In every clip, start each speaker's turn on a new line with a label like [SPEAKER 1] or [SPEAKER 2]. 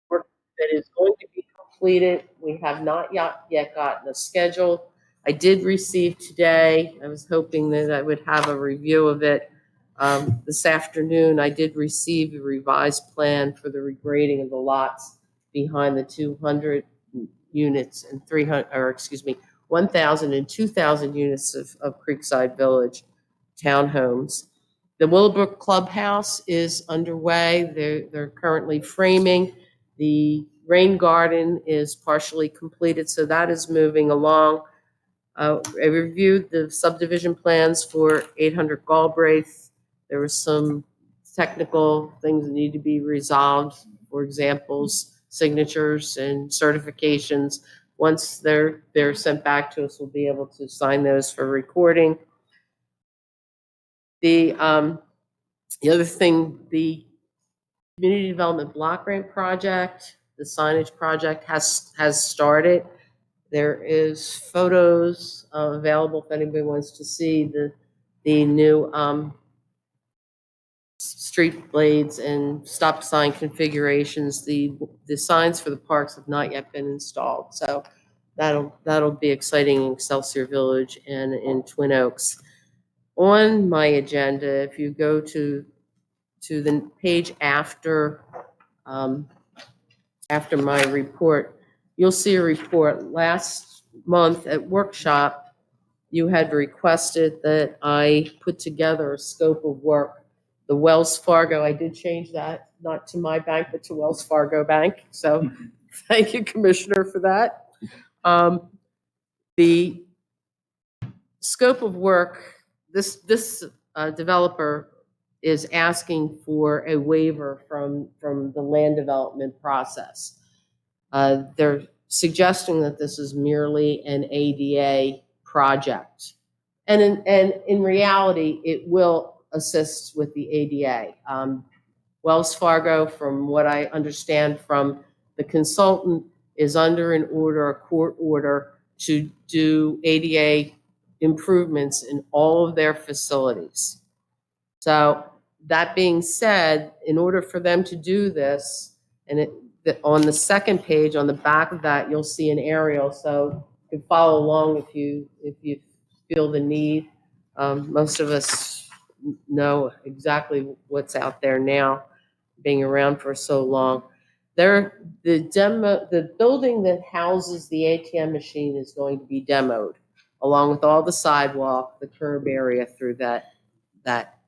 [SPEAKER 1] work that is going to be completed. We have not yet gotten a schedule. I did receive today, I was hoping that I would have a review of it this afternoon. I did receive a revised plan for the regrading of the lots behind the 200 units and 300, or excuse me, 1,000 and 2,000 units of Creekside Village townhomes. The Willowbrook Clubhouse is underway. They're currently framing. The rain garden is partially completed, so that is moving along. I reviewed the subdivision plans for 800 Galbraith. There were some technical things that need to be resolved, for examples, signatures and certifications. Once they're sent back to us, we'll be able to sign those for recording. The other thing, the Community Development Block Grant Project, the signage project has started. There is photos available if anybody wants to see the new street blades and stop sign configurations. The signs for the parks have not yet been installed, so that'll be exciting in Excelsior Village and in Twin Oaks. On my agenda, if you go to the page after my report, you'll see a report. Last month at workshop, you had requested that I put together a scope of work. The Wells Fargo, I did change that, not to my bank, but to Wells Fargo Bank. So thank you, Commissioner, for that. The scope of work, this developer is asking for a waiver from the land development process. They're suggesting that this is merely an ADA project. And in reality, it will assist with the ADA. Wells Fargo, from what I understand from the consultant, is under a court order to do ADA improvements in all of their facilities. So that being said, in order for them to do this, and on the second page, on the back of that, you'll see an aerial, so you can follow along if you feel the need. Most of us know exactly what's out there now, being around for so long. The building that houses the ATM machine is going to be demoed, along with all the sidewalk, the curb area through that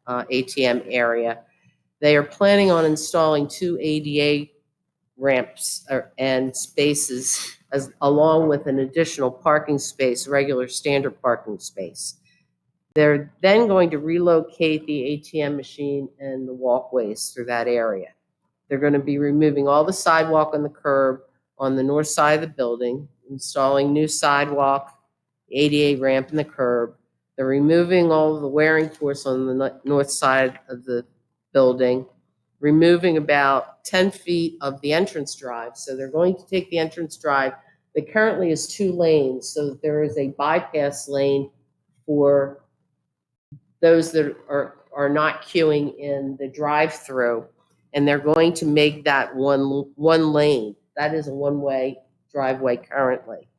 [SPEAKER 1] ATM area. They are planning on installing 2 ADA ramps and spaces, along with an additional parking space, regular standard parking space. They're then going to relocate the ATM machine and the walkways through that area. They're going to be removing all the sidewalk and the curb on the north side of the building, installing new sidewalk, ADA ramp, and the curb. They're removing all of the wearing course on the north side of the building, removing about 10 feet of the entrance drive. So they're going to take the entrance drive that currently is 2 lanes, so that there is a bypass lane for those that are not queuing in the drive-through, and they're going to make that one lane. That is a one-way driveway currently.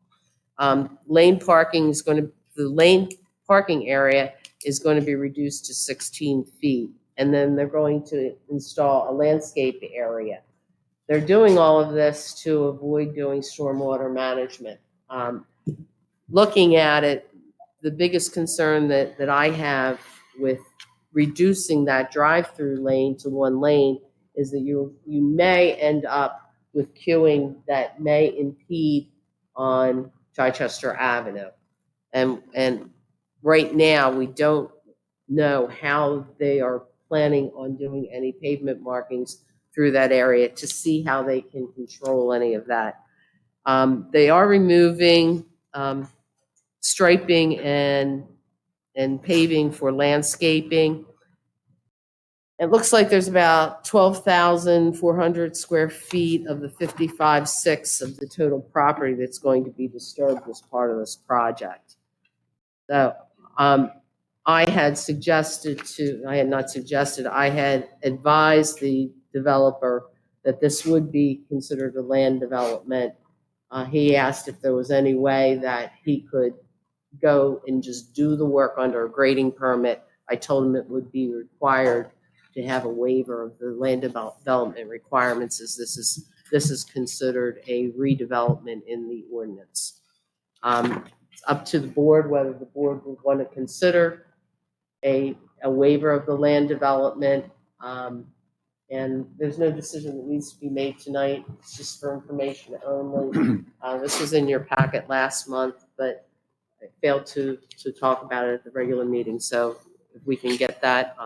[SPEAKER 1] Lane parking is going to, the lane parking area is going to be reduced to 16 feet. And then they're going to install a landscape area. They're doing all of this to avoid doing stormwater management. Looking at it, the biggest concern that I have with reducing that drive-through lane to 1 lane is that you may end up with queuing that may impede on Chichester Avenue. And right now, we don't know how they are planning on doing any pavement markings through that area to see how they can control any of that. They are removing striping and paving for landscaping. It looks like there's about 12,400 square feet of the 55.6 of the total property that's going to be disturbed as part of this project. So I had advised the developer that this would be considered a land development. He asked if there was any way that he could go and just do the work under a grading permit. I told him it would be required to have a waiver of the land development requirements, as this is considered a redevelopment in the ordinance. It's up to the board whether the board would want to consider a waiver of the land development. And there's no decision that needs to be made tonight. It's just for information only. This was in your packet last month, but I failed to talk about it at the regular meeting. So if we can get that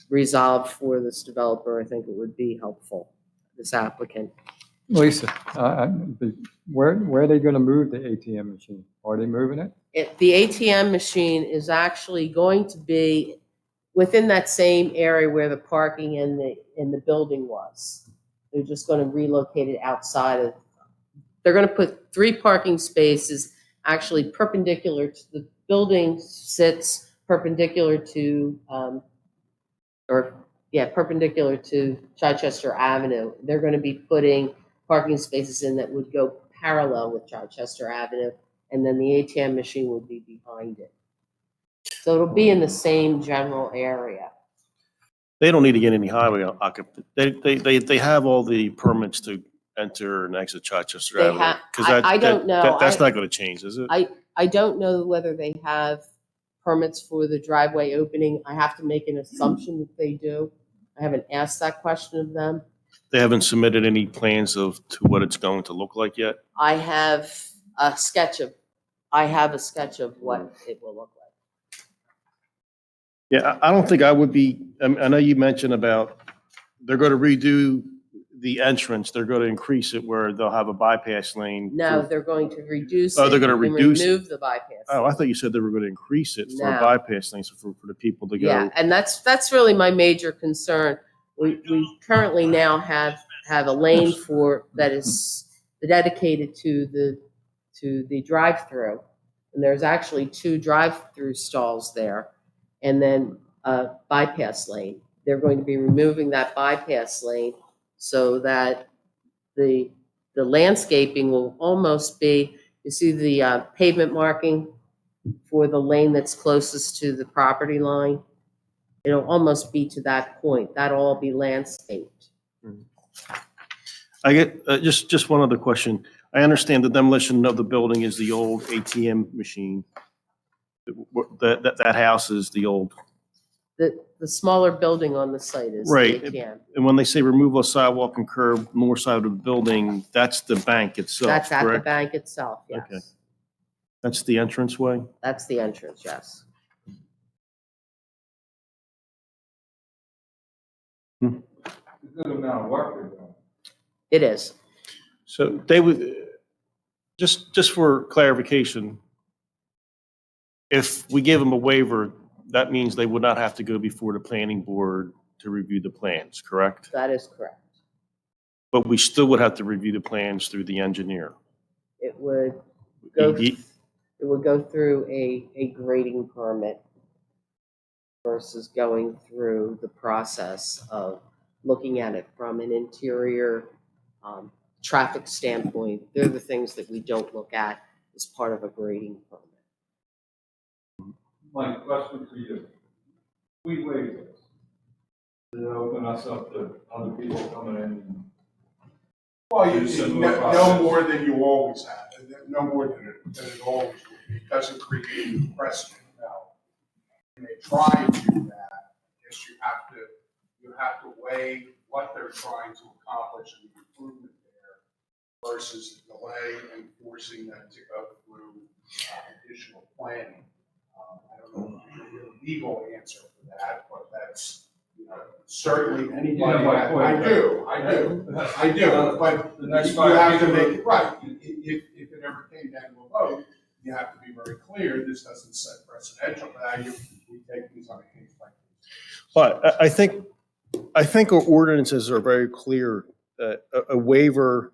[SPEAKER 1] resolved for this developer, I think it would be helpful, this applicant.
[SPEAKER 2] Lisa, where are they going to move the ATM machine? Are they moving it?
[SPEAKER 1] The ATM machine is actually going to be within that same area where the parking in the building was. They're just going to relocate it outside of. They're going to put 3 parking spaces actually perpendicular to the building. Sits perpendicular to perpendicular to Chichester Avenue. They're going to be putting parking spaces in that would go parallel with Chichester Avenue, and then the ATM machine would be behind it. So it'll be in the same general area.
[SPEAKER 3] They don't need to get any highway occupancy. They have all the permits to enter and exit Chichester
[SPEAKER 1] They
[SPEAKER 3] Avenue.
[SPEAKER 1] have-
[SPEAKER 3] 'Cause
[SPEAKER 1] I don't know.
[SPEAKER 3] That's not going to change, is it?
[SPEAKER 1] I don't know whether they have permits for the driveway opening. I have to make an assumption that they do. I haven't asked that question of them.
[SPEAKER 3] They haven't submitted any plans to what it's going to look like yet?
[SPEAKER 1] I have a sketch of what it will look like.
[SPEAKER 3] Yeah, I don't think I would be, I know you mentioned about they're going to redo the entrance. They're going to increase it where they'll have a bypass lane.
[SPEAKER 1] No, they're going to reduce it.
[SPEAKER 3] Oh, they're gonna
[SPEAKER 1] and
[SPEAKER 3] reduce it.
[SPEAKER 1] remove the bypass.
[SPEAKER 3] Oh, I thought you said they were going to increase it for a
[SPEAKER 1] No.
[SPEAKER 3] bypass lane, so for the people to go.
[SPEAKER 1] Yeah, and that's really my major concern. We currently now have a lane that is dedicated to the drive-through, and there's actually 2 drive-through stalls there, and then a bypass lane. They're going to be removing that bypass lane so that the landscaping will almost be, you see the pavement marking for the lane that's closest to the property line? It'll almost be to that point. That'll all be landscaped.
[SPEAKER 3] I get, just one other question. I understand the demolition of the building is the old ATM machine. That house is the old,
[SPEAKER 1] The smaller building on the site is the
[SPEAKER 3] Right.
[SPEAKER 1] ATM.
[SPEAKER 3] and when they say removal of sidewalk and curb north side of the building, that's the bank itself,
[SPEAKER 1] That's at the
[SPEAKER 3] correct?
[SPEAKER 1] bank itself,
[SPEAKER 3] Okay.
[SPEAKER 1] yes.
[SPEAKER 3] That's the entranceway?
[SPEAKER 1] That's the entrance, yes.
[SPEAKER 4] A good amount of work they're doing.
[SPEAKER 1] It is.
[SPEAKER 3] So they would, just for clarification, if we give them a waiver, that means they would not have to go before the planning board to review the plans, correct?
[SPEAKER 1] That is correct.
[SPEAKER 3] But we still would have to review the plans through the engineer.
[SPEAKER 1] It would go,
[SPEAKER 3] He-
[SPEAKER 1] it would go through a grading permit versus going through the process of looking at it from an interior traffic standpoint. They're the things that we don't look at as part of a grading permit.
[SPEAKER 4] Mike, question for you. We waive this. Does it open us up to other people coming in?
[SPEAKER 5] Well, you,
[SPEAKER 4] Similar
[SPEAKER 5] no
[SPEAKER 4] process.
[SPEAKER 5] more than you always have, and no more than it always will be. It doesn't create any precedent, no. And they try to do that, I guess you have to weigh what they're trying to accomplish in the improvement there versus the delay and forcing them to go through additional planning. I don't know if you have a legal answer for that, but that's, certainly anybody.
[SPEAKER 4] Yeah, my point.
[SPEAKER 5] I do, but
[SPEAKER 4] The next
[SPEAKER 5] you
[SPEAKER 4] 5
[SPEAKER 5] have to
[SPEAKER 4] years-
[SPEAKER 5] make it right. If it ever came down to a vote, you have to be very clear, this doesn't set precedential value. We take these on a case by case.
[SPEAKER 3] But I think our ordinances are very clear that a waiver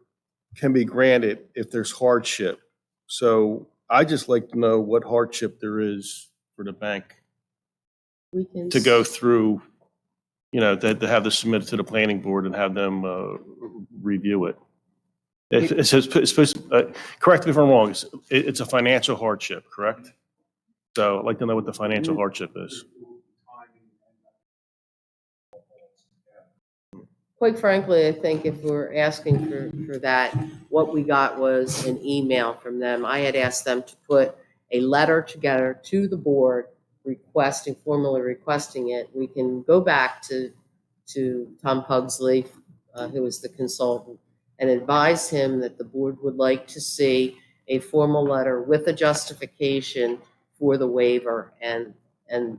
[SPEAKER 3] can be granted if there's hardship. So I just like to know what hardship there is for the bank
[SPEAKER 1] We can
[SPEAKER 3] to go through you know, that to have this submitted to the planning board and have them review it. It says, correct me if I'm wrong, it's a financial hardship, correct? So I'd like to know what the financial hardship is.
[SPEAKER 1] Quite frankly, I think if we're asking for that, what we got was an email from them. I had asked them to put a letter together to the board formally requesting it. We can go back to Tom Pugsley, who was the consultant, and advise him that the board would like to see a formal letter with a justification for the waiver and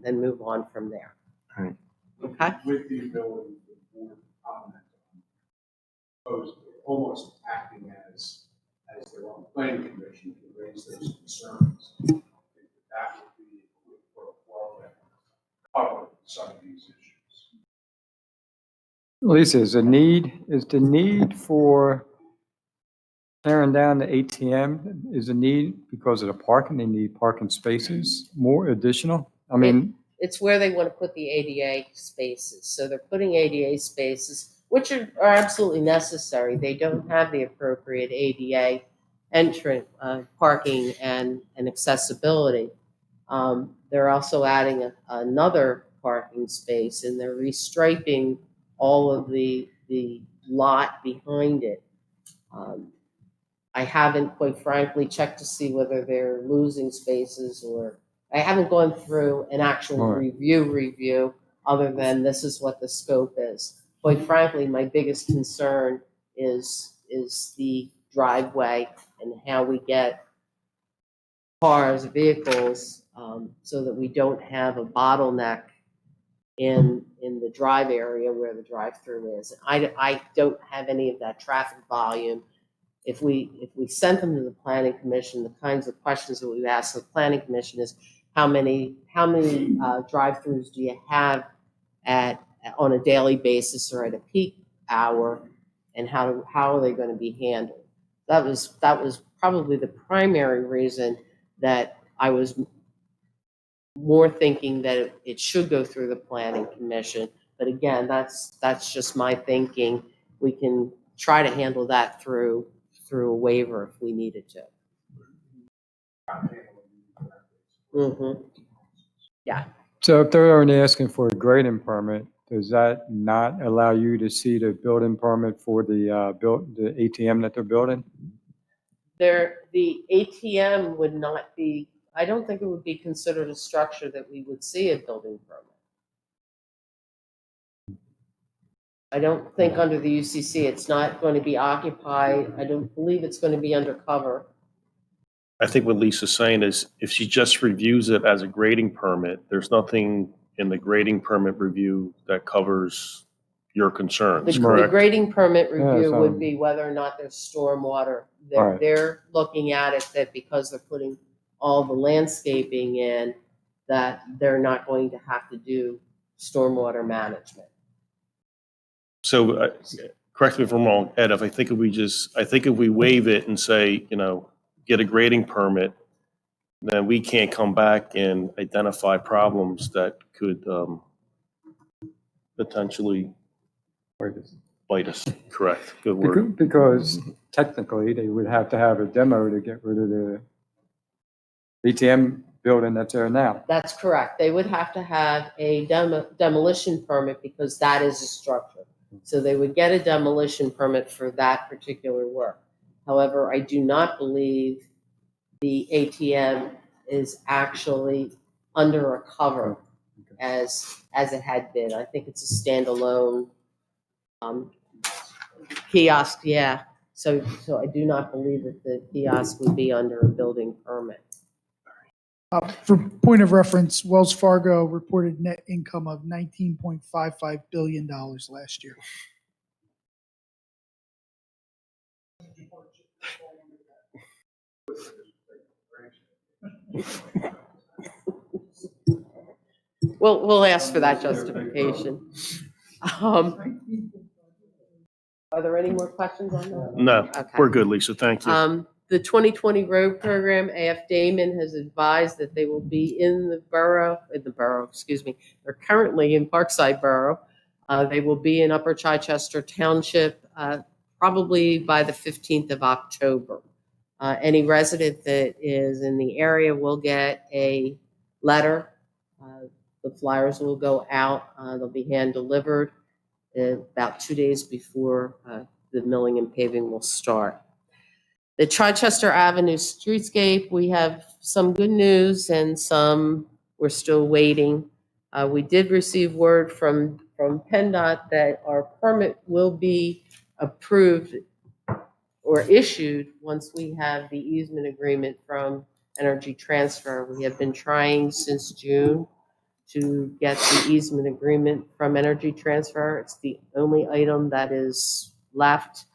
[SPEAKER 1] move on from there.
[SPEAKER 3] Right.
[SPEAKER 1] Okay?
[SPEAKER 5] With the ability for the board to comment on, almost acting as their own planning commission to raise those concerns. I think that would be a good protocol that cover some of these issues.
[SPEAKER 2] Lisa, is the need for tearing down the ATM, is the need because of the parking, they need parking spaces, more additional? I mean,
[SPEAKER 1] It's where they want to put the ADA spaces. So they're putting ADA spaces, which are absolutely necessary. They don't have the appropriate ADA entrance, parking and accessibility. They're also adding another parking space, and they're restriping all of the lot behind it. I haven't, quite frankly, checked to see whether they're losing spaces, or I haven't gone through an actual
[SPEAKER 2] Right.
[SPEAKER 1] review, other than this is what the scope is. Quite frankly, my biggest concern is the driveway and how we get cars, vehicles, so that we don't have a bottleneck in the drive area where the drive-through is. I don't have any of that traffic volume. If we sent them to the planning commission, the kinds of questions that we ask the planning commission is, how many drive-throughs do you have on a daily basis or at a peak hour, and how are they going to be handled? That was probably the primary reason that I was more thinking that it should go through the planning commission. But again, that's just my thinking. We can try to handle that through a waiver if we needed to.
[SPEAKER 2] so if they're only asking for a grading permit, does that not allow you to see the building permit for the ATM that they're building?
[SPEAKER 1] The ATM would not be, I don't think it would be considered a structure that we would see a building permit. I don't think under the UCC, it's not going to be occupied. I don't believe it's going to be undercover.
[SPEAKER 3] I think what Lisa's saying is if she just reviews it as a grading permit, there's nothing in the grading permit review that covers your concerns,
[SPEAKER 1] The
[SPEAKER 3] correct?
[SPEAKER 1] grading permit
[SPEAKER 2] Yeah,
[SPEAKER 1] review
[SPEAKER 2] so-
[SPEAKER 1] would be whether or not there's stormwater.
[SPEAKER 2] Right.
[SPEAKER 1] They're looking at it that because they're putting all the landscaping in, that they're not going to have to do stormwater management.
[SPEAKER 3] So, correct me if I'm wrong, Ed, I think if we waive it and say, you know, get a grading permit, then we can't come back and identify problems that could potentially bite us. Correct, good word.
[SPEAKER 2] Because technically, they would have to have a demo to get rid of the ATM building that's there now.
[SPEAKER 1] That's correct. They would have to have a demolition permit because that is a structure. So they would get a demolition permit for that particular work. However, I do not believe the ATM is actually under a cover as it had been. I think it's a standalone kiosk, yeah. So I do not believe that the kiosk would be under a building permit.
[SPEAKER 6] For point of reference, Wells Fargo reported net income of $19.55 billion last year.
[SPEAKER 1] We'll ask for that justification. Are there any more questions on that?
[SPEAKER 3] No,
[SPEAKER 1] Okay.
[SPEAKER 3] we're good, Lisa, thank you.
[SPEAKER 1] The 2020 road program, AF Damon has advised that they will be in the borough, excuse me. They're currently in Parkside Borough, They will be in Upper Chichester Township probably by the 15th of October. Any resident that is in the area will get a letter. The flyers will go out. They'll be hand delivered about 2 days before the milling and paving will start. The Chichester Avenue streetscape, we have some good news and some we're still waiting. We did receive word from PennDOT that our permit will be approved or issued once we have the easement agreement from Energy Transfer. We have been trying since June to get the easement agreement from Energy Transfer. It's the only item that is left.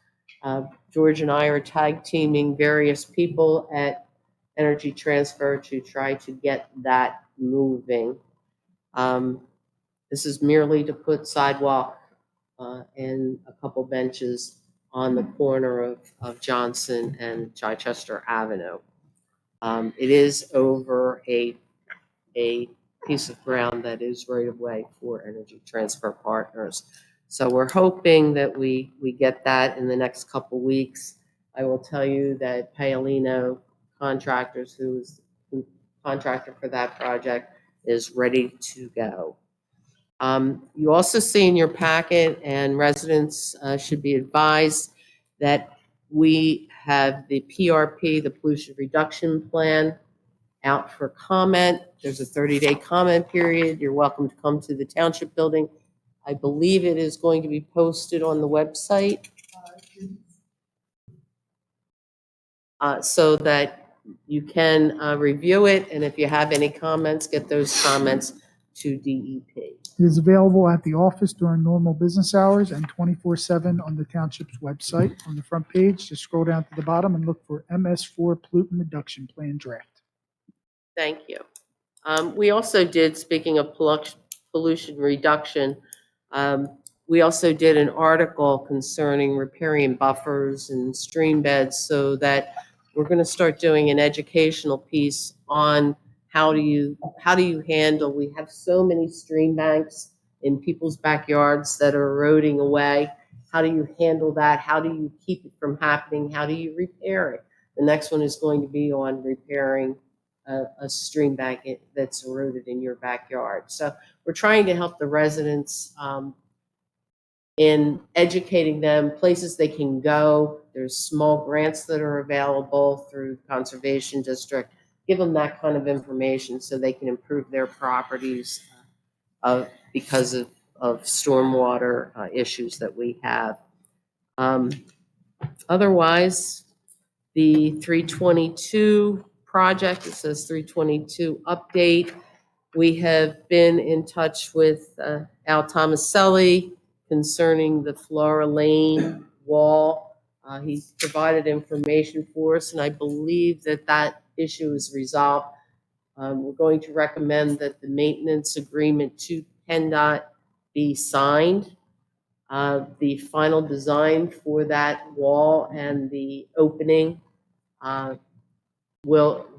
[SPEAKER 1] George and I are tag teaming various people at Energy Transfer to try to get that moving. This is merely to put sidewalk and a couple benches on the corner of Johnson and Chichester Avenue. It is over a piece of ground that is right of way for Energy Transfer Partners. So we're hoping that we get that in the next couple weeks. I will tell you that Paolino Contractors, who's the contractor for that project, is ready to go. You also see in your packet, and residents should be advised, that we have the PRP, the Pollution Reduction Plan, out for comment. There's a 30-day comment period. You're welcome to come to the township building. I believe it is going to be posted on the website so that you can review it. And if you have any comments, get those comments to DEP.
[SPEAKER 6] It is available at the office during normal business hours and 24/7 on the township's website. On the front page, just scroll down to the bottom and look for MS4 Pollutant Reduction Plan Draft.
[SPEAKER 1] Thank you. We also did, speaking of pollution reduction, we also did an article concerning riparian buffers and stream beds, so that we're going to start doing an educational piece on how do you handle, we have so many stream banks in people's backyards that are eroding away. How do you handle that? How do you keep it from happening? How do you repair it? The next one is going to be on repairing a stream bank that's eroded in your backyard. So we're trying to help the residents in educating them, places they can go. There's small grants that are available through the Conservation District. Give them that kind of information so they can improve their properties because of stormwater issues that we have. Otherwise, the 322 project, it says 322 update. We have been in touch with Al Tomaselli concerning the Flora Lane wall. He's provided information for us, and I believe that issue is resolved. We're going to recommend that the maintenance agreement to PennDOT be signed. The final design for that wall and the opening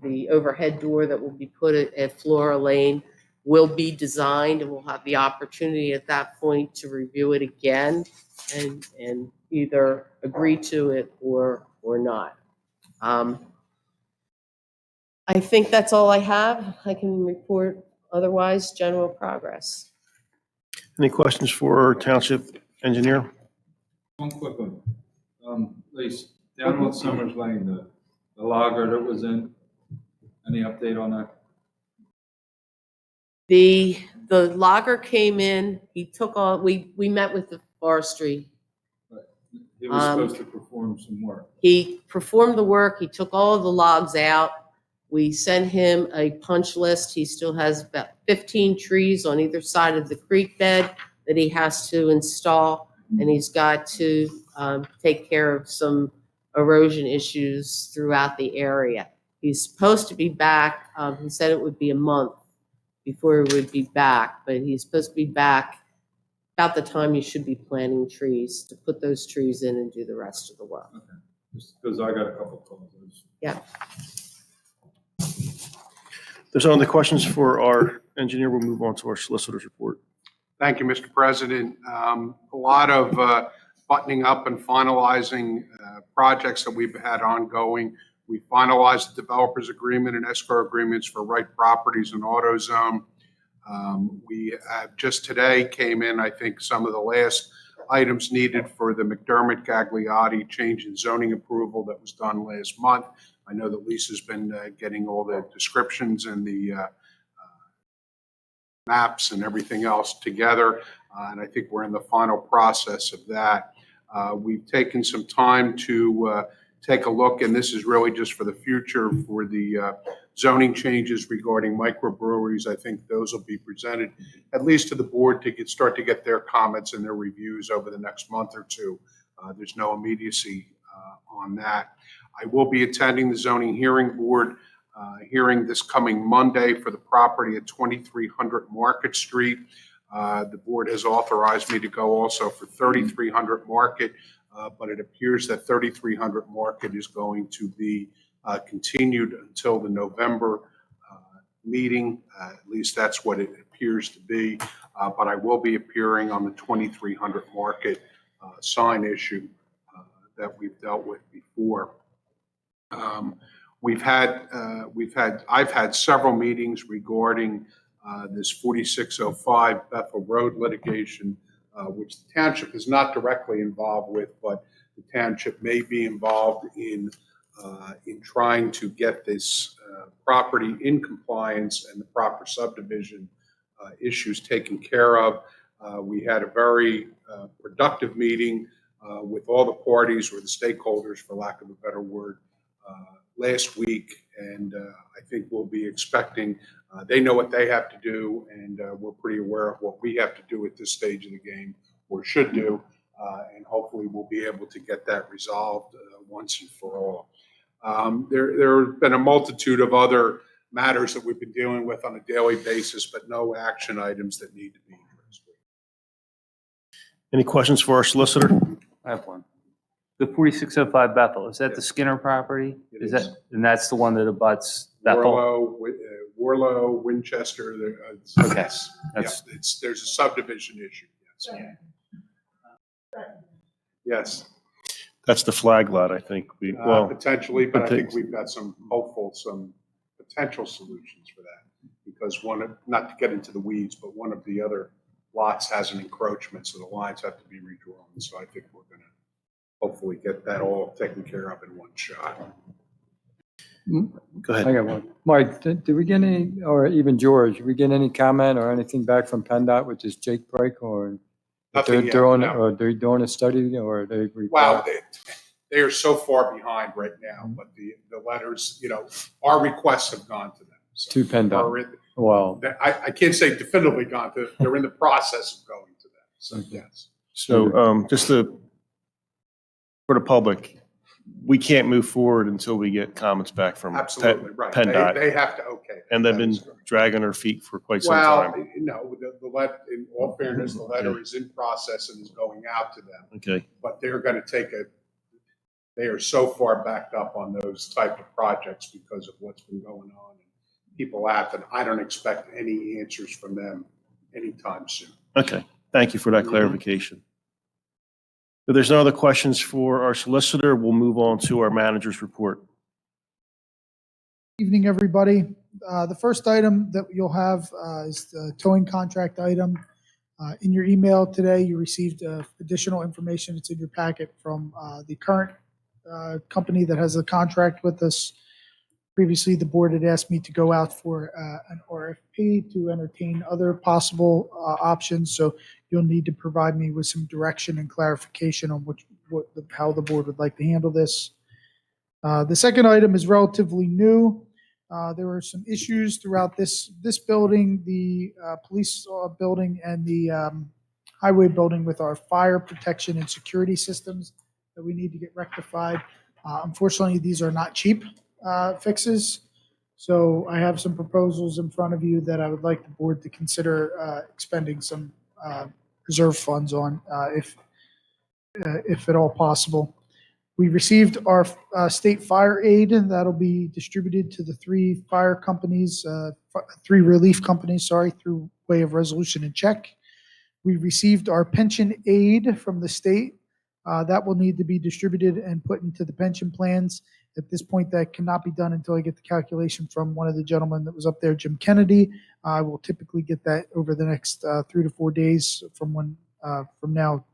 [SPEAKER 1] the overhead door that will be put at Flora Lane will be designed, and we'll have the opportunity at that point to review it again and either agree to it or not. I think that's all I have. I can report otherwise general progress.
[SPEAKER 3] Any questions for our township engineer?
[SPEAKER 4] One quick one. Lisa, down on Summers Lane, the logger that was in, any update on that?
[SPEAKER 1] The logger came in, he took all, we met with the forestry.
[SPEAKER 4] He was supposed to perform some work.
[SPEAKER 1] He performed the work, he took all of the logs out. We sent him a punch list. He still has about 15 trees on either side of the creek bed that he has to install, and he's got to take care of some erosion issues throughout the area. He's supposed to be back. He said it would be a month before he would be back, but he's supposed to be back about the time you should be planting trees to put those trees in and do the rest of the work.
[SPEAKER 4] Okay. Just because I got a couple of calls.
[SPEAKER 1] Yeah.
[SPEAKER 3] There's no other questions for our engineer. We'll move on to our solicitor's report.
[SPEAKER 5] Thank you, Mr. President. A lot of buttoning up and finalizing projects that we've had ongoing. We finalized the developers agreement and escrow agreements for Wright Properties and AutoZone. We just today came in, I think, some of the last items needed for the McDermott Gagliotti change in zoning approval that was done last month. I know that Lisa's been getting all the descriptions and the maps and everything else together, and I think we're in the final process of that. We've taken some time to take a look, and this is really just for the future for the zoning changes regarding microbreweries. I think those will be presented at least to the board to start to get their comments and their reviews over the next month or two. There's no immediacy on that. I will be attending the zoning hearing board hearing this coming Monday for the property at 2300 Market Street. The board has authorized me to go also for 3300 Market, but it appears that 3300 Market is going to be continued until the November meeting. At least that's what it appears to be. But I will be appearing on the 2300 Market sign issue that we've dealt with before. I've had several meetings regarding this 4605 Bethel Road litigation, which the township is not directly involved with, but the township may be involved in trying to get this property in compliance and the proper subdivision issues taken care of. We had a very productive meeting with all the parties or the stakeholders, for lack of a better word, last week, and I think we'll be expecting, they know what they have to do, and we're pretty aware of what we have to do at this stage of the game, or should do, and hopefully we'll be able to get that resolved once and for all. There have been a multitude of other matters that we've been dealing with on a daily basis, but no action items that need to be addressed.
[SPEAKER 3] Any questions for our solicitor?
[SPEAKER 7] I have one. The 4605 Bethel, is that the
[SPEAKER 5] Yes.
[SPEAKER 7] Skinner property?
[SPEAKER 5] It
[SPEAKER 7] Is
[SPEAKER 5] is.
[SPEAKER 7] that, and that's the one that abuts Bethel?
[SPEAKER 5] Warlow, Winchester.
[SPEAKER 7] Okay.
[SPEAKER 5] There's a subdivision issue. Yes. Yes.
[SPEAKER 3] That's the flag lot, I think.
[SPEAKER 5] Potentially, but I think
[SPEAKER 3] but
[SPEAKER 5] we've got some potential solutions for that. Because not to get into the weeds, but one of the other lots has an encroachment, so the lines have to be redrawn. So I think we're going to hopefully get that all taken care of in one shot.
[SPEAKER 3] Go ahead.
[SPEAKER 2] I got one. Mike, did we get any, or even George, did we get any comment or anything back from PennDOT, which is Jake Break, or if
[SPEAKER 5] Nothing yet, no.
[SPEAKER 2] or they're doing a study, or they?
[SPEAKER 5] Wow, they are so far behind right now, but the letters, our requests have gone to them. So
[SPEAKER 2] To PennDOT. Well,
[SPEAKER 5] I can't say definitively gone to, they're in the process of going to them. So, yes.
[SPEAKER 3] So just for the public, we can't move forward until we get comments back from
[SPEAKER 5] Absolutely, right.
[SPEAKER 3] PennDOT.
[SPEAKER 5] They have to, okay.
[SPEAKER 3] And they've
[SPEAKER 5] That
[SPEAKER 3] been
[SPEAKER 5] is correct.
[SPEAKER 3] dragging their feet for quite some
[SPEAKER 5] Well,
[SPEAKER 3] time.
[SPEAKER 5] no, in all fairness, the letter is in process and is going out to them.
[SPEAKER 3] Okay.
[SPEAKER 5] But they're going to they are so far backed up on those type of projects because of what's been going on. And people ask, and I don't expect any answers from them anytime soon.
[SPEAKER 3] Okay. Thank you for that clarification. If there's no other questions for our solicitor, we'll move on to our manager's report.
[SPEAKER 6] Evening, everybody. The first item that you'll have is the towing contract item. In your email today, you received additional information. It's in your packet from the current company that has a contract with us. Previously, the board had asked me to go out for an RFP to entertain other possible options. So you'll need to provide me with some direction and clarification on how the board would like to handle this. The second item is relatively new. There were some issues throughout this building, the police building, and the highway building with our fire protection and security systems that we need to get rectified. Unfortunately, these are not cheap fixes. So I have some proposals in front of you that I would like the board to consider expending some reserve funds on, if at all possible. We received our state fire aid, and that'll be distributed to the three relief companies, through way of resolution and check. We received our pension aid from the state. That will need to be distributed and put into the pension plans. At this point, that cannot be done until I get the calculation from one of the gentlemen that was up there, Jim Kennedy. I will typically get that over the next 3 to 4 days from now,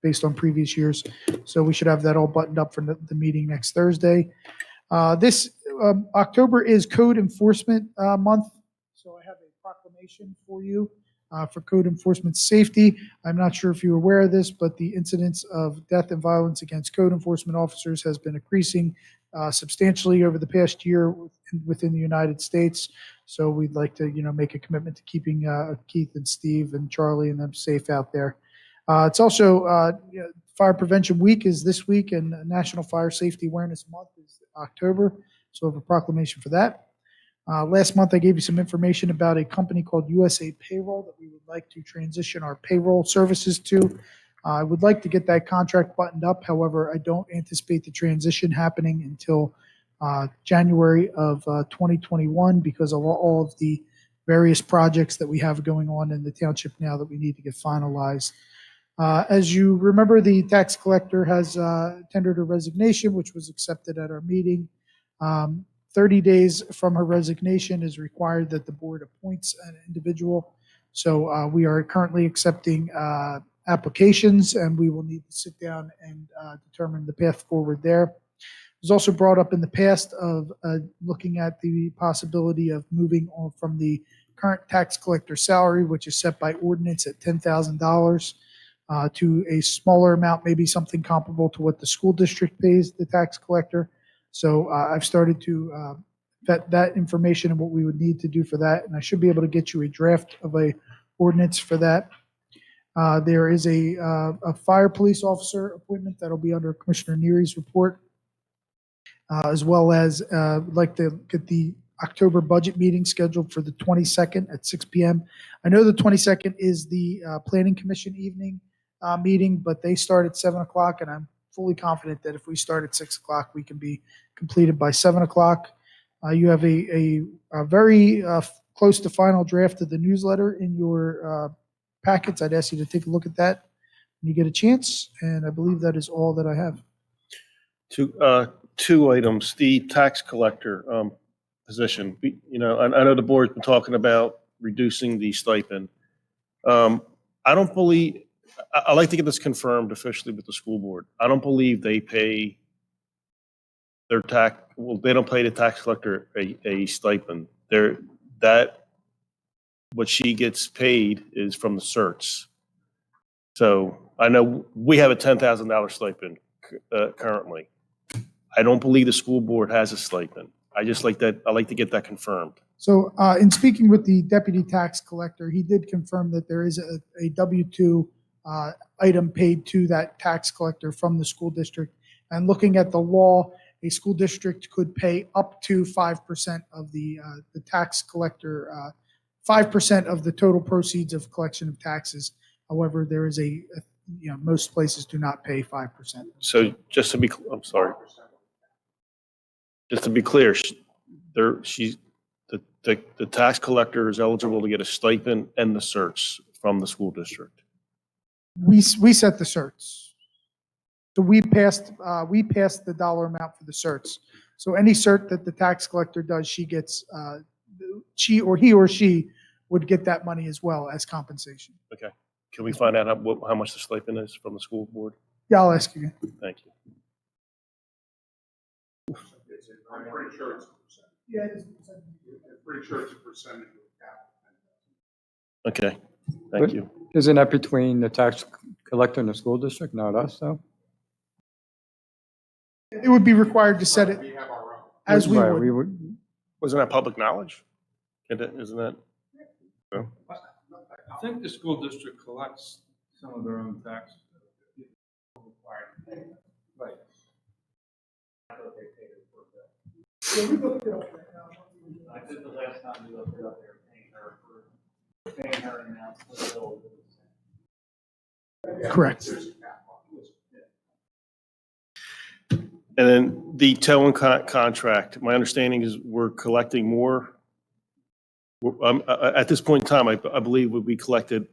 [SPEAKER 6] based on previous years. So we should have that all buttoned up for the meeting next Thursday. This October is Code Enforcement Month, so I have a proclamation for you for code enforcement safety. I'm not sure if you're aware of this, but the incidence of death and violence against code enforcement officers has been increasing substantially over the past year within the United States. So we'd like to, make a commitment to keeping Keith and Steve and Charlie and them safe out there. It's also Fire Prevention Week is this week, and National Fire Safety Awareness Month is October. So we have a proclamation for that. Last month, I gave you some information about a company called USA Payroll that we would like to transition our payroll services to. I would like to get that contract buttoned up. However, I don't anticipate the transition happening until January of 2021 because of all of the various projects that we have going on in the township now that we need to get finalized. As you remember, the tax collector has tendered a resignation, which was accepted at our meeting. 30 days from her resignation is required that the board appoints an individual. So we are currently accepting applications, and we will need to sit down and determine the path forward there. It was also brought up in the past of looking at the possibility of moving on from the current tax collector salary, which is set by ordinance at $10,000, to a smaller amount, maybe something comparable to what the school district pays the tax collector. So I've started to vet that information and what we would need to do for that, and I should be able to get you a draft of a ordinance for that. There is a fire police officer appointment that'll be under Commissioner Neary's report, as well as would like to get the October budget meeting scheduled for the 22nd at 6 p.m. I know the 22nd is the Planning Commission evening meeting, but they start at 7 o'clock, and I'm fully confident that if we start at 6 o'clock, we can be completed by 7 o'clock. You have a very close to final draft of the newsletter in your packets. I'd ask you to take a look at that when you get a chance, and I believe that is all that I have.
[SPEAKER 3] Two items, the tax collector position. I know the board's been talking about reducing the stipend. I don't believe, I'd like to get this confirmed officially with the school board. I don't believe they pay their they don't pay the tax collector a stipend. What she gets paid is from the certs. So I know we have a $10,000 stipend currently. I don't believe the school board has a stipend. I like to get that confirmed.
[SPEAKER 6] So in speaking with the deputy tax collector, he did confirm that there is a W-2 item paid to that tax collector from the school district. And looking at the law, a school district could pay up to 5% of the tax collector, 5% of the total proceeds of collection of taxes. However, there is most places do not pay 5%.
[SPEAKER 3] So just to be, I'm sorry. Just to be clear, the tax collector is eligible to get a stipend and the certs from the school district.
[SPEAKER 6] We set the certs. So we passed the dollar amount for the certs. So any cert that the tax collector does, she gets, he or she would get that money as well as compensation.
[SPEAKER 3] Okay. Can we find out how much the stipend is from the school board?
[SPEAKER 6] Yeah, I'll ask you.
[SPEAKER 3] Thank you.
[SPEAKER 5] I'm pretty sure it's a percentage.
[SPEAKER 6] Yeah, it is.
[SPEAKER 5] I'm pretty sure it's a percentage of the
[SPEAKER 3] Okay. Thank you.
[SPEAKER 2] Isn't that between the tax collector and the school district, not us, though?
[SPEAKER 6] It would be required to set
[SPEAKER 5] capital.
[SPEAKER 6] it
[SPEAKER 5] We have our own.
[SPEAKER 6] as we
[SPEAKER 2] Right,
[SPEAKER 6] would.
[SPEAKER 3] Wasn't that public knowledge? Isn't that?
[SPEAKER 4] I think the school district collects some of their own taxes. Right.
[SPEAKER 7] I did the last time we looked it up, they were paying her an amount for the bill.
[SPEAKER 6] Correct.
[SPEAKER 5] There's a cap on it.
[SPEAKER 3] And then the towing contract, my understanding is we're collecting more. At this point in time, I believe we collected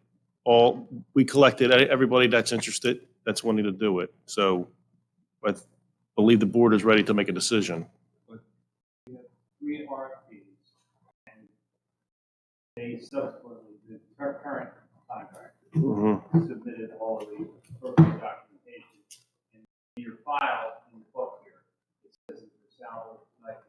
[SPEAKER 3] we collected everybody that's interested, that's wanting to do it. So I believe the board is ready to make a decision.
[SPEAKER 7] Three RFPs, and they subsequently, the current contractor
[SPEAKER 3] Mhm.
[SPEAKER 7] submitted all of the appropriate documentation. And in your file, in the book here, it says that the salary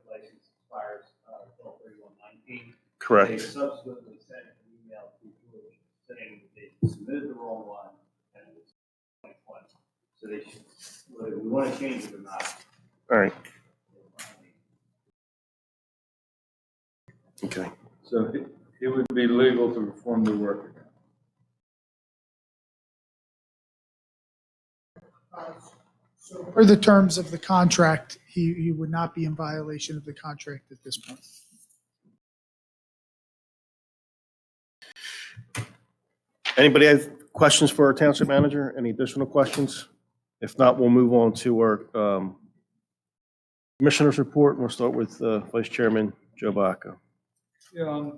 [SPEAKER 7] license expires 12/31/19. They
[SPEAKER 3] Correct.
[SPEAKER 7] subsequently sent an email to George saying that they submitted the wrong one and it was 2020. So they should, whether we want to change it or not.
[SPEAKER 3] All right. Okay.
[SPEAKER 4] So it would be legal to perform the work again.
[SPEAKER 6] So per the terms of the contract, he would not be in violation of the contract at this point.
[SPEAKER 3] Anybody have questions for our township manager? Any additional questions? If not, we'll move on to our commissioner's report. We'll start with Vice Chairman Joe Baca.
[SPEAKER 4] Yeah,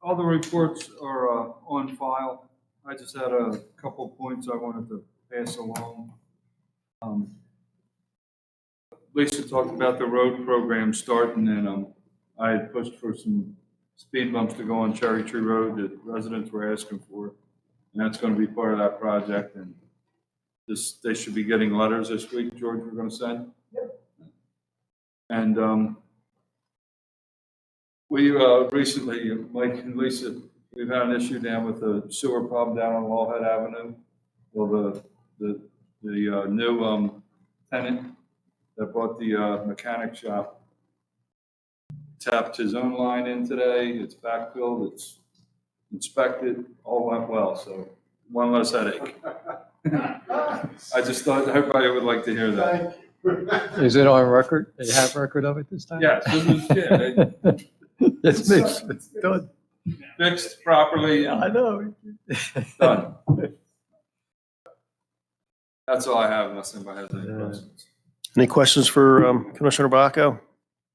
[SPEAKER 4] all the reports are on file. I just had a couple points I wanted to pass along. Lisa talked about the road program starting, and I had pushed for some speed bumps to go on Cherry Tree Road that residents were asking for. And that's going to be part of that project, and they should be getting letters this week, George, we're going to send. And we recently, Mike and Lisa, we've had an issue down with the sewer problem down on Lawhead Avenue. Well, the new tenant that bought the mechanic shop tapped his own line in today. It's backfilled, it's inspected, all went well, so one less headache. I just thought everybody would like to hear that.
[SPEAKER 2] Is it on record? They have record of it this time?
[SPEAKER 4] Yes, it was, yeah,
[SPEAKER 2] It's mixed, it's done.
[SPEAKER 4] fixed properly,
[SPEAKER 2] Yeah, I know.
[SPEAKER 4] done. That's all I have, unless anybody has any questions.
[SPEAKER 3] Any questions for Commissioner Baca?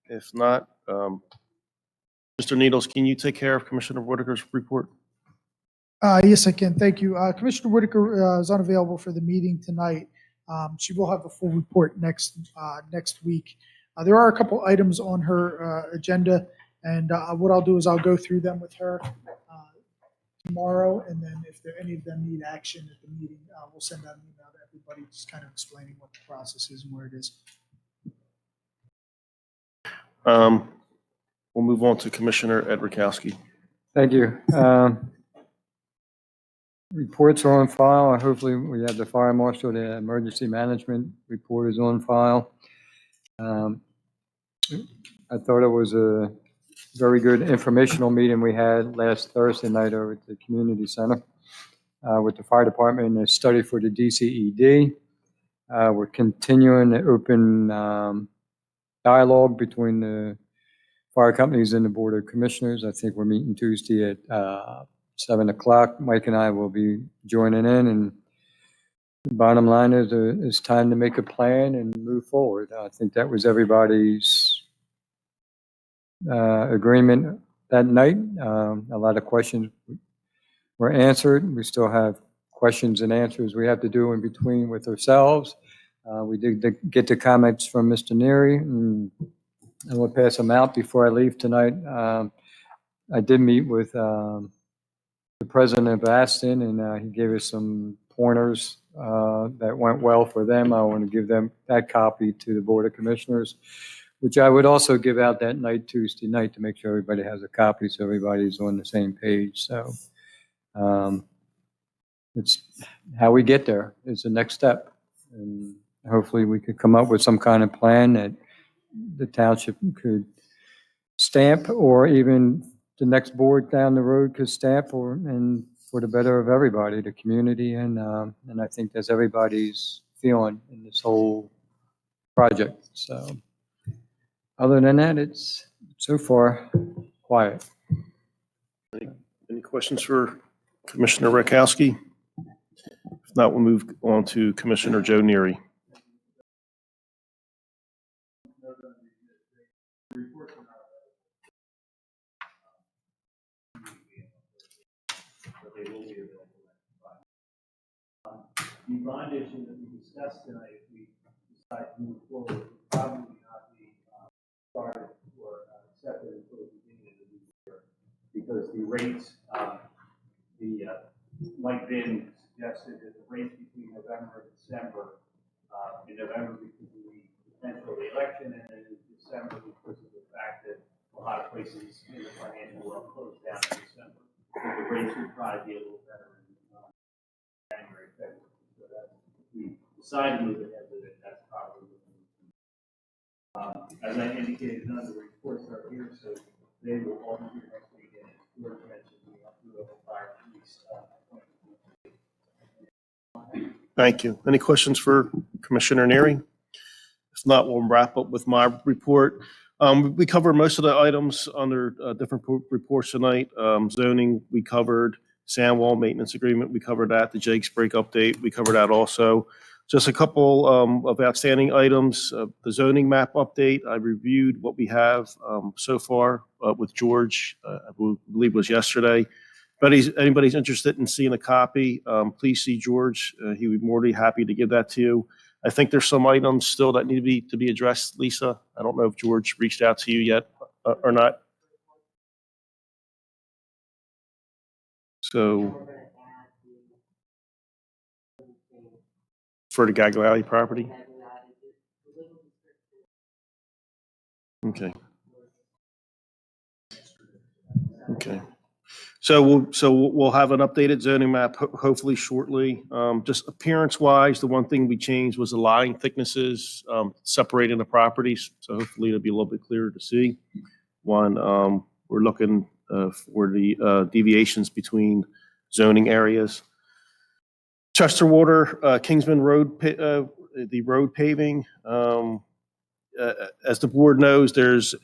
[SPEAKER 3] If not, Mr. Needles, can you take care of Commissioner Whitaker's report?
[SPEAKER 6] Yes, I can. Thank you. Commissioner Whitaker is unavailable for the meeting tonight. She will have a full report next week. There are a couple items on her agenda, and what I'll do is I'll go through them with her tomorrow, and then if any of them need action at the meeting, we'll send out an email to everybody just kind of explaining what the process is and where it is.
[SPEAKER 3] We'll move on to Commissioner Ed Rakowski.
[SPEAKER 2] Thank you. Reports are on file. Hopefully, we have the fire marshal, the emergency management report is on file. I thought it was a very good informational meeting we had last Thursday night over at the community center with the fire department and a study for the DCED. We're continuing the open dialogue between the fire companies and the Board of Commissioners. I think we're meeting Tuesday at 7 o'clock. Mike and I will be joining in, and the bottom line is it's time to make a plan and move forward. I think that was everybody's agreement that night. A lot of questions were answered. We still have questions and answers we have to do in between with ourselves. We did get the comments from Mr. Neary, and we'll pass them out before I leave tonight. I did meet with the president of Aston, and he gave us some pointers that went well for them. I want to give them that copy to the Board of Commissioners, which I would also give out that night, Tuesday night, to make sure everybody has a copy so everybody's on the same page. So it's how we get there is the next step. And hopefully we could come up with some kind of plan that the township could stamp, or even the next board down the road could stamp, and for the better of everybody, the community, and I think that's everybody's feeling in this whole project. So other than that, it's so far quiet.
[SPEAKER 3] Any questions for Commissioner Rakowski? If not, we'll move on to Commissioner Joe Neary.
[SPEAKER 7] the bond issue that we discussed tonight, if we decide to move forward, will probably not be started or accepted until the beginning of the new year, because the rates, Mike Vin suggested that the rates between November and December, in November because of the potential of the election, and then in December because of the fact that a lot of places in the financial world closed down in December. So the rates would probably be a little better in January, February. So that if we decide to move ahead with it, that's probably what we would do. As I indicated, none of the reports are here, so they will all be here next week. And as George mentioned, we have to go to fire police.
[SPEAKER 3] Thank you. Any questions for Commissioner Neary? If not, we'll wrap up with my report. We covered most of the items under different reports tonight. Zoning, we covered. Sand wall maintenance agreement, we covered that. The Jake's break update, we covered that also. Just a couple of outstanding items. The zoning map update, I reviewed what we have so far with George, I believe it was yesterday. But anybody's interested in seeing a copy, please see George. He would be more than happy to give that to you. I think there's some items still that need to be addressed, Lisa. I don't know if George reached out to you yet or not. So for the Gagliardi property? Okay. Okay. So we'll have an updated zoning map hopefully shortly. Just appearance wise, the one thing we changed was the line thicknesses, separating the properties. So hopefully it'll be a little bit clearer to see. One, we're looking for the deviations between zoning areas. Chester Water, Kingsman Road, the road paving. As the board knows, there's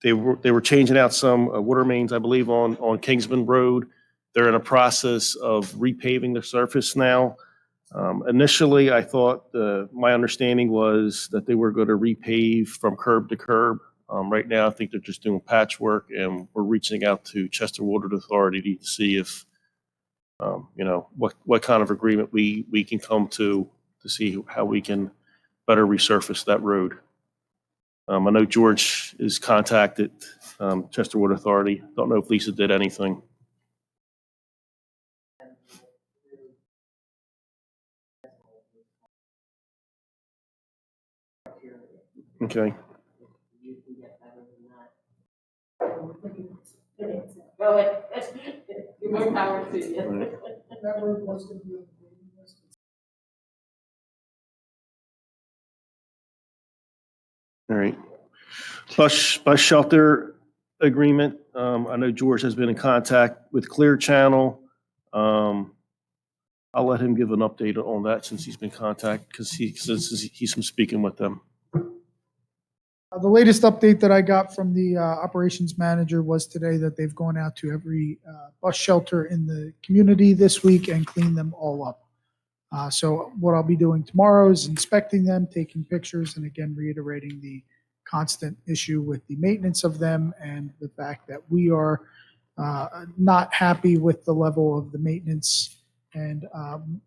[SPEAKER 3] they were changing out some water mains, I believe, on Kingsman Road. They're in a process of repaving the surface now. Initially, I thought my understanding was that they were going to repave from curb to curb. Right now, I think they're just doing patchwork, and we're reaching out to Chester Water Authority to see if, what kind of agreement we can come to see how we can better resurface that road. I know George is contacted Chester Water Authority. Don't know if Lisa did anything. Okay.
[SPEAKER 1] Go ahead. Give more power to you.
[SPEAKER 3] Right.
[SPEAKER 6] That road was going to be on the waiting list.
[SPEAKER 3] All right. Bus shelter agreement. I know George has been in contact with Clear Channel. I'll let him give an update on that since he's been in contact because he's been speaking with them.
[SPEAKER 6] The latest update that I got from the operations manager was today that they've gone out to every bus shelter in the community this week and cleaned them all up. So what I'll be doing tomorrow is inspecting them, taking pictures, and again, reiterating the constant issue with the maintenance of them and the fact that we are not happy with the level of the maintenance. And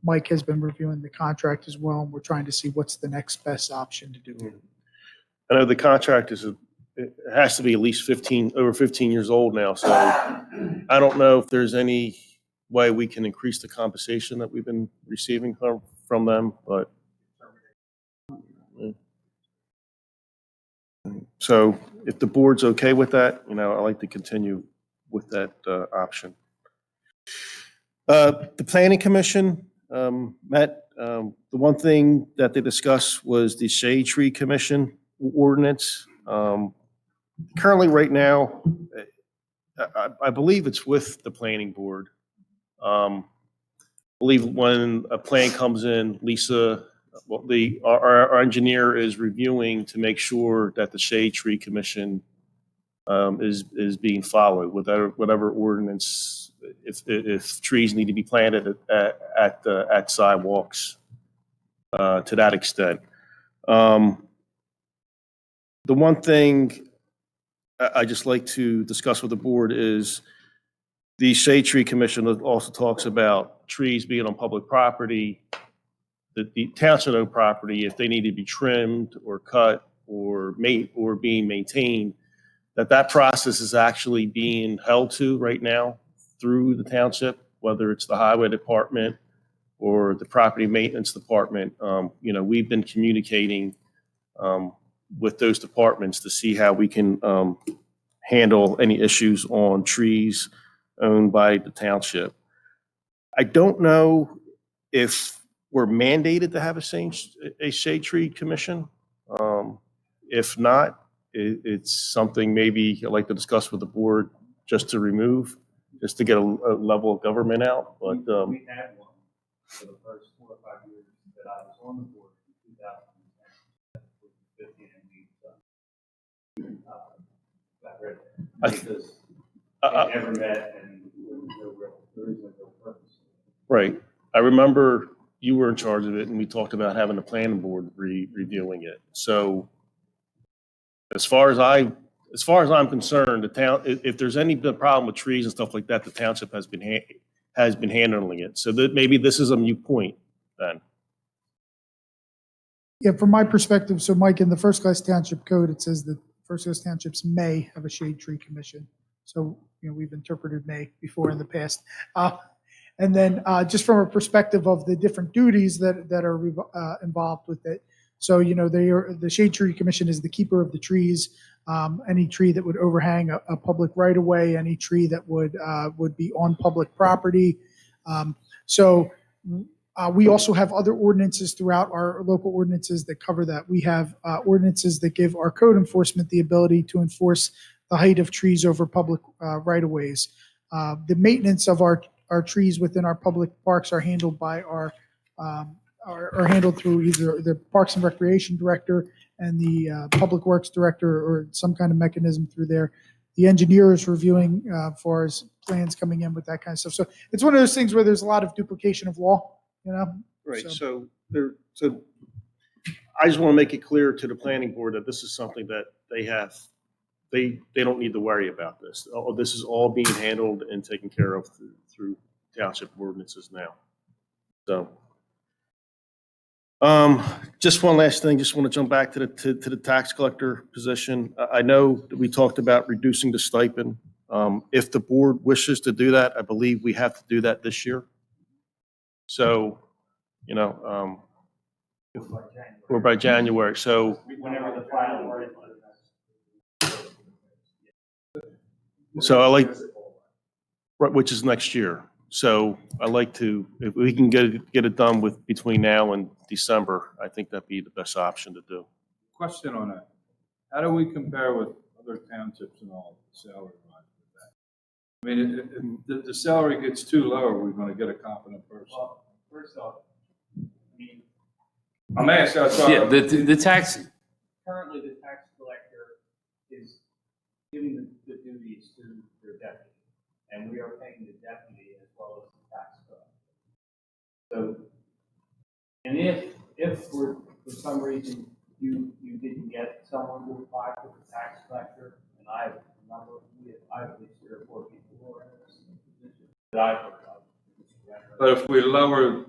[SPEAKER 6] Mike has been reviewing the contract as well, and we're trying to see what's the next best option to do.
[SPEAKER 3] I know the contract it has to be at least over 15 years old now. So I don't know if there's any way we can increase the compensation that we've been receiving from them, but. So if the board's okay with that, I'd like to continue with that option. The Planning Commission met. The one thing that they discussed was the Shade Tree Commission ordinance. Currently, right now, I believe it's with the planning board. I believe when a plan comes in, Lisa, our engineer is reviewing to make sure that the Shade Tree Commission is being followed, whatever ordinance, if trees need to be planted at sidewalks to that extent. The one thing I just like to discuss with the board is The Shade Tree Commission also talks about trees being on public property, the township-owned property, if they need to be trimmed or cut or being maintained, that process is actually being held to right now through the township, whether it's the highway department or the property maintenance department. We've been communicating with those departments to see how we can handle any issues on trees owned by the township. I don't know if we're mandated to have a shade tree commission. If not, it's something maybe I'd like to discuss with the board just to remove, just to get a level of government out. But
[SPEAKER 7] We had one for the first 4 or 5 years that I was on the board in 2010, 15, and we got rid of it because it never met and there is no real purpose.
[SPEAKER 3] right, I remember you were in charge of it, and we talked about having the planning board reviewing it. So, as far as I'm concerned, the town, if there's any problem with trees and stuff like that, the township has been handling it. So that maybe this is a moot point then.
[SPEAKER 6] Yeah, from my perspective, so Mike, in the First Class Township Code, it says that First Class Townships may have a shade tree commission. So, we've interpreted may before in the past. And then just from a perspective of the different duties that are involved with it. So, the Shade Tree Commission is the keeper of the trees. Any tree that would overhang a public right of way, any tree that would be on public property. We also have other ordinances throughout our local ordinances that cover that. We have ordinances that give our code enforcement the ability to enforce the height of trees over public right of ways. The maintenance of our trees within our public parks are handled by are handled through either the Parks and Recreation Director and the Public Works Director, or some kind of mechanism through there. The engineer is reviewing as far as plans coming in with that kind of stuff. So it's one of those things where there's a lot of duplication of law,
[SPEAKER 3] Right,
[SPEAKER 6] So-
[SPEAKER 3] so I just want to make it clear to the planning board that this is something that they don't need to worry about this. This is all being handled and taken care of through township ordinances now. So, just one last thing, just want to jump back to the tax collector position. I know that we talked about reducing the stipend. If the board wishes to do that, I believe we have to do that this year. So, or by January, so,
[SPEAKER 7] Whenever the final word.
[SPEAKER 3] I like, right, which is next year. So I like to, if we can get it done between now and December, I think that'd be the best option to do.
[SPEAKER 4] Question on that. How do we compare with other townships and all, salary wise with that? I mean, if the salary gets too low, are we gonna get a competent person?
[SPEAKER 7] Well, first off, I mean,
[SPEAKER 4] I'm asking, I'm sorry.
[SPEAKER 8] Yeah, the tax,
[SPEAKER 7] currently the tax collector is giving the duties to their deputy, and we are paying the deputy as well as the tax collector. So, and if for some reason you didn't get someone to apply for the tax collector, and I have at least 3 or 4 people who are interested in the position that I've heard of.
[SPEAKER 4] But if we lower,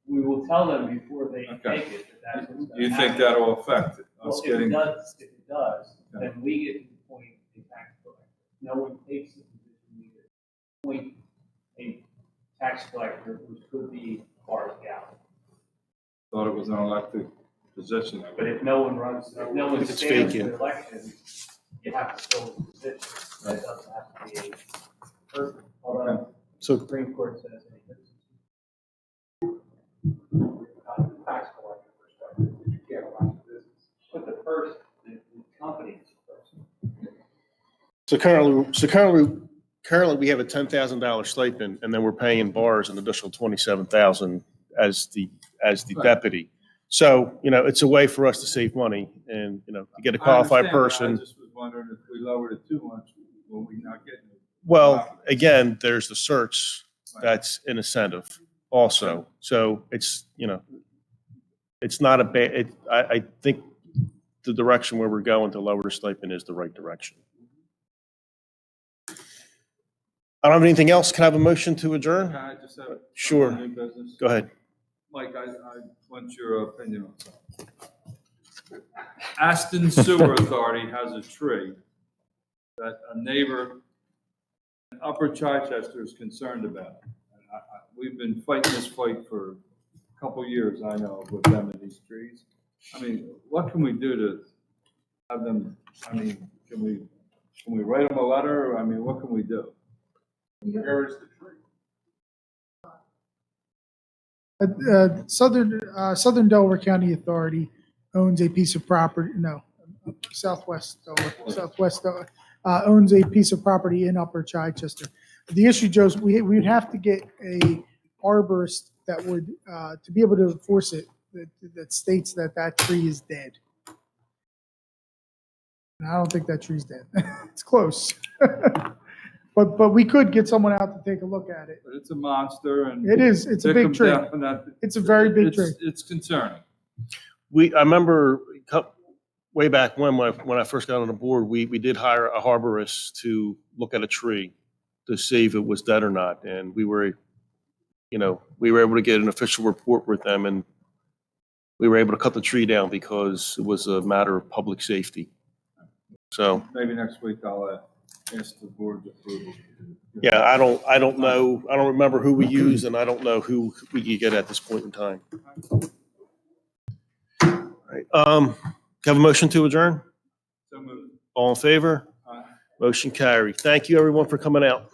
[SPEAKER 7] We will tell them before they
[SPEAKER 4] Okay.
[SPEAKER 7] take it that that's what's going to
[SPEAKER 4] you think
[SPEAKER 7] happen.
[SPEAKER 4] that'll affect it?
[SPEAKER 7] Well,
[SPEAKER 4] Us
[SPEAKER 7] if it
[SPEAKER 4] getting,
[SPEAKER 7] does,
[SPEAKER 4] Okay.
[SPEAKER 7] then we get to appoint a tax collector. No one takes the position, we get to appoint a tax collector, which could be Bart Gallo.
[SPEAKER 4] thought it was an elected position.
[SPEAKER 7] But if no one runs, if no one
[SPEAKER 3] If it's
[SPEAKER 7] stands for
[SPEAKER 3] vacant.
[SPEAKER 7] election, you have to fill the position. That doesn't have to be a person, although
[SPEAKER 3] So,
[SPEAKER 7] the Supreme Court says any business. Tax collector perspective, you can't run the business. But the person, the company is the person.
[SPEAKER 3] currently we have a $10,000 stipend, and then we're paying bars an additional $27,000 as the
[SPEAKER 4] Right.
[SPEAKER 3] deputy. So, it's a way for us to save money and, to get a qualified
[SPEAKER 4] I understand, but
[SPEAKER 3] person.
[SPEAKER 4] I just was wondering if we lowered it too much, will we not get?
[SPEAKER 3] Well, again, there's the search that's an incentive also. So it's, it's not a bad, I think the direction where we're going to lower the stipend is the right direction. I don't have anything else. Can I have a motion to adjourn?
[SPEAKER 4] Can I just have?
[SPEAKER 3] Sure.
[SPEAKER 4] New business?
[SPEAKER 3] Go ahead.
[SPEAKER 4] Mike, I want your opinion on something. Aston Sewer Authority has a tree that a neighbor in Upper Chichester is concerned about. And we've been fighting this fight for a couple years, I know, with them and these trees. I mean, what can we do to have them, I mean, can we write them a letter? I mean, what can we do?
[SPEAKER 5] Where is the tree?
[SPEAKER 6] Southern Delaware County Authority owns a piece of property, no, Southwest Delaware, owns a piece of property in Upper Chichester. The issue, Joe, is we'd have to get a arborist that would, to be able to enforce it, that states that that tree is dead. And I don't think that tree's dead. It's close. But we could get someone out to take a look at it.
[SPEAKER 4] But it's a monster and.
[SPEAKER 6] It is, it's a
[SPEAKER 4] Pick
[SPEAKER 6] big
[SPEAKER 4] 'em
[SPEAKER 6] tree.
[SPEAKER 4] down, that-
[SPEAKER 6] It's a very big tree.
[SPEAKER 4] It's concerning.
[SPEAKER 3] I remember way back when I first got on the board, we did hire a arborist to look at a tree to see if it was dead or not. And we were able to get an official report with them, and we were able to cut the tree down because it was a matter of public safety. So,
[SPEAKER 4] Maybe next week I'll ask the board's approval.
[SPEAKER 3] yeah, I don't know. I don't remember who we used, and I don't know who we could get at this point in time. All right. Have a motion to adjourn?
[SPEAKER 4] So moved.
[SPEAKER 3] All in favor?
[SPEAKER 4] Aye.
[SPEAKER 3] Motion carried. Thank you, everyone, for coming out.